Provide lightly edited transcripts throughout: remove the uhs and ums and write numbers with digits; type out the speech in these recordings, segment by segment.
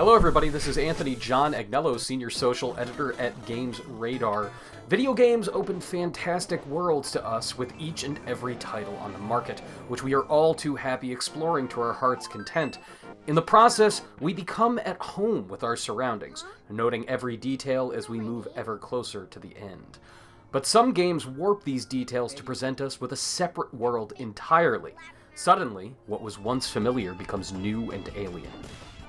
Hello everybody, this is Anthony John Agnello, Senior Social Editor at GamesRadar. Video games open fantastic worlds to us with each and every title on the market, which we are all too happy exploring to our heart's content. In the process, we become at home with our surroundings, noting every detail as we move ever closer to the end. But some games warp these details to present us with a separate world entirely. Suddenly, what was once familiar becomes new and alien.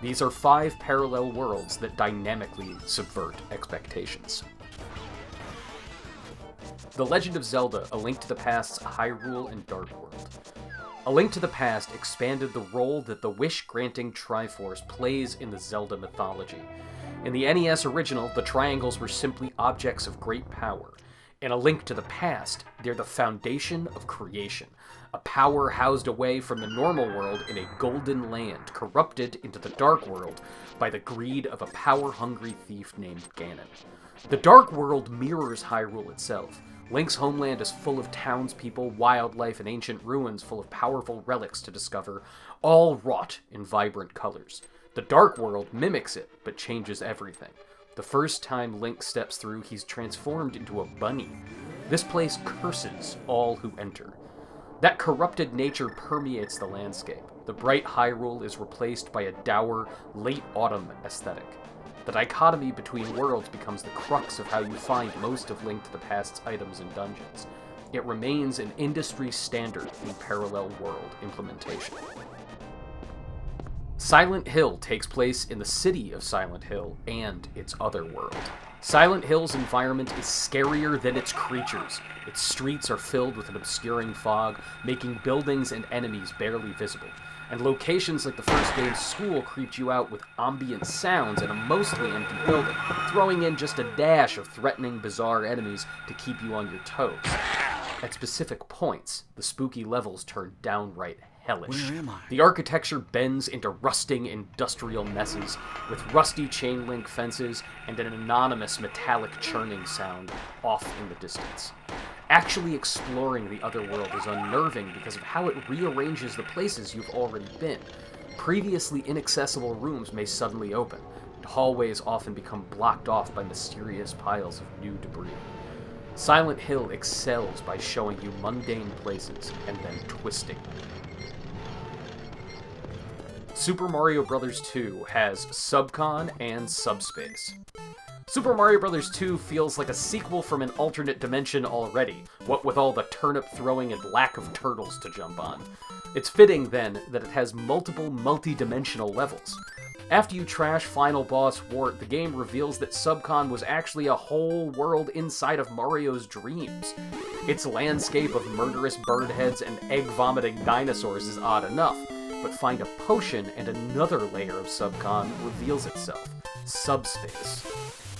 These are 5 parallel worlds that dynamically subvert expectations. The Legend of Zelda: A Link to the Past's Hyrule and Dark World. A Link to the Past expanded the role that the wish-granting Triforce plays in the Zelda mythology. In the NES original, the triangles were simply objects of great power. In A Link to the Past, they're the foundation of creation, a power housed away from the normal world in a golden land, corrupted into the Dark World by the greed of a power-hungry thief named Ganon. The Dark World mirrors Hyrule itself. Link's homeland is full of townspeople, wildlife, and ancient ruins full of powerful relics to discover, all wrought in vibrant colors. The Dark World mimics it, but changes everything. The first time Link steps through, he's transformed into a bunny. This place curses all who enter. That corrupted nature permeates the landscape. The bright Hyrule is replaced by a dour, late autumn aesthetic. The dichotomy between worlds becomes the crux of how you find most of Link to the Past's items and dungeons. It remains an industry standard in parallel world implementation. Silent Hill takes place in the city of Silent Hill and its other world. Silent Hill's environment is scarier than its creatures. Its streets are filled with an obscuring fog, making buildings and enemies barely visible. And locations like the first game's school creeped you out with ambient sounds in a mostly empty building, throwing in just a dash of threatening, bizarre enemies to keep you on your toes. At specific points, the spooky levels turn downright hellish. Where am I? The architecture bends into rusting industrial messes, with rusty chain link fences and an anonymous metallic churning sound off in the distance. Actually exploring the other world is unnerving because of how it rearranges the places you've already been. Previously inaccessible rooms may suddenly open, and hallways often become blocked off by mysterious piles of new debris. Silent Hill excels by showing you mundane places and then twisting them. Super Mario Bros. 2 has Subcon and Subspace. Super Mario Bros. 2 feels like a sequel from an alternate dimension already, what with all the turnip throwing and lack of turtles to jump on. It's fitting, then, that it has multiple multi-dimensional levels. After you trash Final Boss Wart, the game reveals that Subcon was actually a whole world inside of Mario's dreams. Its landscape of murderous bird heads and egg-vomiting dinosaurs is odd enough, but find a potion and another layer of Subcon reveals itself. Subspace.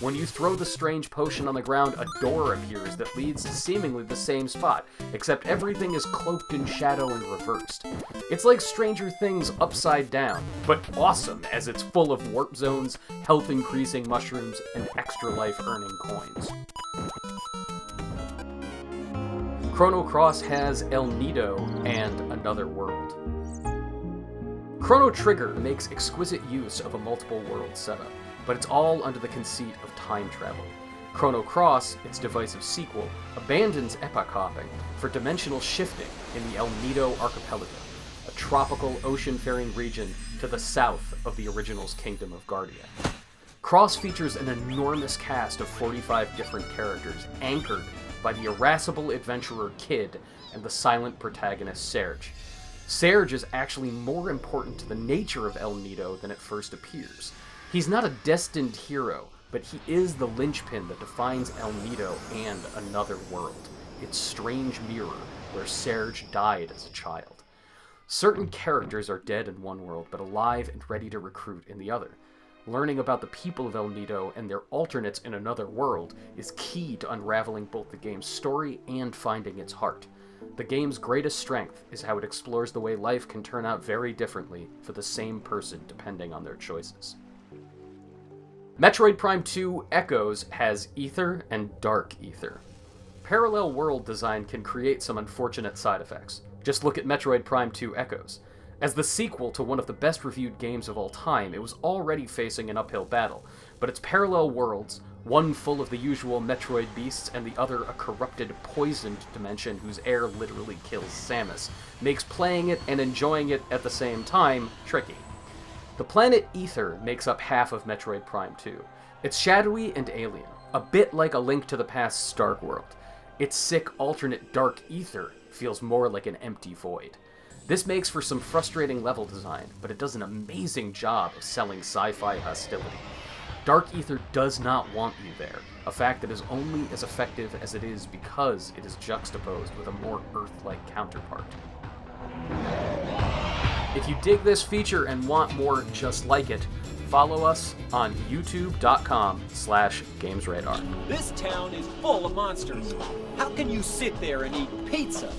When you throw the strange potion on the ground, a door appears that leads to seemingly the same spot, except everything is cloaked in shadow and reversed. It's like Stranger Things upside down, but awesome as it's full of warp zones, health-increasing mushrooms, and extra life-earning coins. Chrono Cross has El Nido and Another World. Chrono Trigger makes exquisite use of a multiple world setup, but it's all under the conceit of time travel. Chrono Cross, its divisive sequel, abandons epoch hopping for dimensional shifting in the El Nido Archipelago, a tropical ocean-faring region to the south of the original's Kingdom of Guardia. Cross features an enormous cast of 45 different characters, anchored by the irascible adventurer Kid and the silent protagonist Serge. Serge is actually more important to the nature of El Nido than it first appears. He's not a destined hero, but he is the linchpin that defines El Nido and Another World, its strange mirror where Serge died as a child. Certain characters are dead in one world, but alive and ready to recruit in the other. Learning about the people of El Nido and their alternates in Another World is key to unraveling both the game's story and finding its heart. The game's greatest strength is how it explores the way life can turn out very differently for the same person depending on their choices. Metroid Prime 2 Echoes has Ether and Dark Ether. Parallel world design can create some unfortunate side effects. Just look at Metroid Prime 2 Echoes. As the sequel to one of the best-reviewed games of all time, it was already facing an uphill battle, but its parallel worlds, one full of the usual Metroid beasts and the other a corrupted, poisoned dimension whose air literally kills Samus, makes playing it and enjoying it at the same time tricky. The planet Ether makes up half of Metroid Prime 2. It's shadowy and alien, a bit like A Link to the Past's Dark World. Its sick, alternate dark ether feels more like an empty void. This makes for some frustrating level design, but it does an amazing job of selling sci-fi hostility. Dark ether does not want you there, a fact that is only as effective as it is because it is juxtaposed with a more Earth-like counterpart. If you dig this feature and want more just like it, follow us on youtube.com/GamesRadar. This town is full of monsters. How can you sit there and eat pizza?